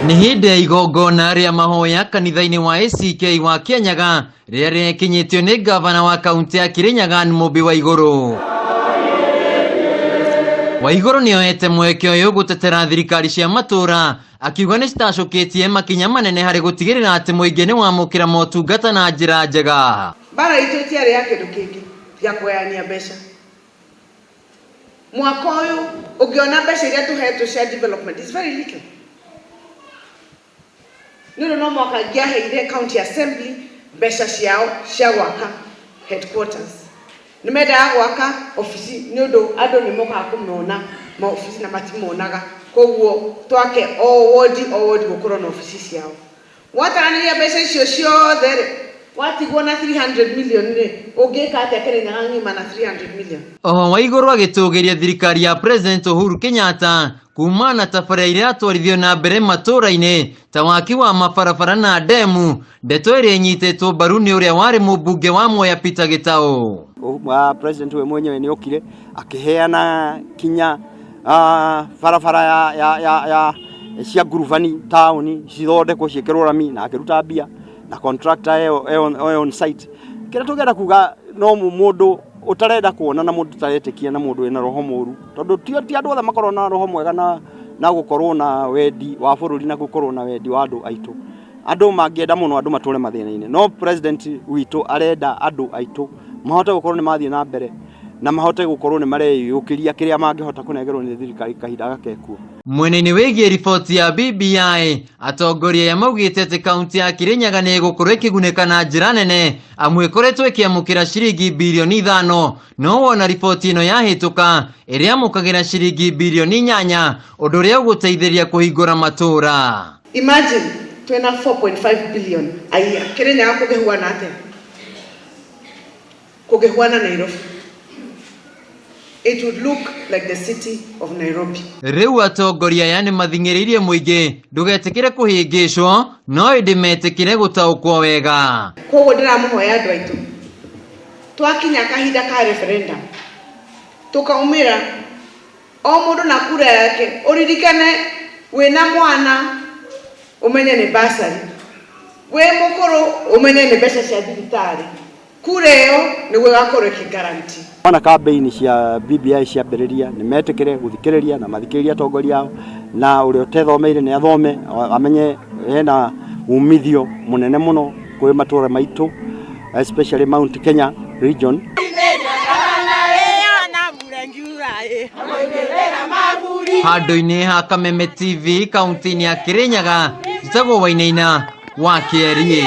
Nĩ hĩndĩ ya igongona rĩa mahoya kanitha-inĩ wa ACK wa Kirinyaga rĩrĩa rĩkinyĩtio nĩ gavana wa kaunti ya Kirinyaga Mũmbi Waigũrũ. Waigũrũ nĩoete mweke ũyũ gũtetera thirikari cia matũra, akiuga nĩ citacũkĩtie makinya manene harĩ gũtigĩrĩra atĩ mũingĩ nĩ wamũkĩra motungata na njĩra njega. Bara itũ ĩtiarĩ ya kĩndũ kĩngĩ gĩa kũgayania mbeca. Mwaka ũyũ ũngĩona mbeca iria tũhetwo cia development is very little. Nĩũndũ no mwaka ngĩaheire county assembly mbeca ciao cia gwaka headquarters. Nĩmendaga gwaka ofici nĩũndũ andũ nĩmokaga kũmona maofici na matimonaga, koguo twake o ward gũkorwo na ofici ciao. Wataranĩria mbeca icio ciothe watigwo na 300 million rĩ ũngĩka atĩa Kirinyaga ng'ima na 300 million? Oho Waigũrũ agĩtũgĩria thirikari ya President Uhuru Kenyatta kuma na tabarĩra iria atwarithio na mbere matũra-inĩ ta waki wa mabarabara na ndemu, ndeto ĩrĩa ĩnyitĩtwo mbaru nĩ ũrĩa warĩ mũmbunge wa Mwea Peter Gĩtaũ. President we mwenyewe nĩ okire akĩheana kinya barabara ya cia nguruvani taũni cithondekwo ciĩkĩrwo rami na akĩruta mbia na contractor on site. Kĩrĩa tũgera kuga no mũndũ utarenda kuona na mũndũ taretĩkia na mũndũ wĩna roho mũru, tondũ ti andũ othe makorwo na roho mwega na gũkorwo na wendi wa bũrũri na gũkorwo na wendi wa andũ aitũ. Andũ mangĩenda mũno andũ matũre mathĩna-inĩ, no president witũ arenda andũ aitũ mahote gũkorwo nĩ mathiĩ na mbere na mahote gũkorwo nĩ mareyũkĩria kĩrĩa mangĩhota kũnegerwo nĩ thirikari kahinda gakekuo. Mwena-inĩ wĩgiĩ riboti ya BBI, atongoria ya maugĩte atĩ kaunti ya Kirinyaga nĩ ĩgũkorwo ĩkĩgunĩka na njĩra nene, amu ĩkoretwo ĩkĩamũkĩra ciringi birioni 5, no wona riboti ĩno yahĩtũka ĩrĩa yamũkagĩra ciringi birioni 8, ũndũ ũrĩa ũgũteithĩrĩria kũhingũra matũra. Imagine twena 4.5 billion a year. Kirinyaga kũngĩhuana atĩa? Kũngĩhuana Nairobi. It would look like the city of Nairobi. Rĩu atongoria yani mathingĩrĩirie mũingĩ ndũgetĩkĩre kũhĩngĩcwo, no ĩndĩ metĩkĩre gũtaũkwo wega. Koguo ndĩramũhoya andũ aitũ, twakinya kahinda ka referendum tukaumĩra o mũndũ na kura yake, ũririkane wĩna mwana ũmenye nĩ basari, wĩ mũkũrũ ũmenye nĩ mbeca cia thibitarĩ. Kura ĩyo nĩguo ĩgakorwo ĩkĩgaranti. Ona campaign cia BBI ciambĩrĩria nĩ metĩkĩre gũthikĩrĩria na mathikĩrĩria atongoria ao, na ũrĩa ũtethomeire nĩ athome amenye hena umithio mũnene mũno kwĩ matũra maitũ, especially Mount Kenya region. Handũ-inĩ ha Kameme TV kaunti-inĩ ya Kirinyaga, njĩtagwo Wainaina wa Kĩeri.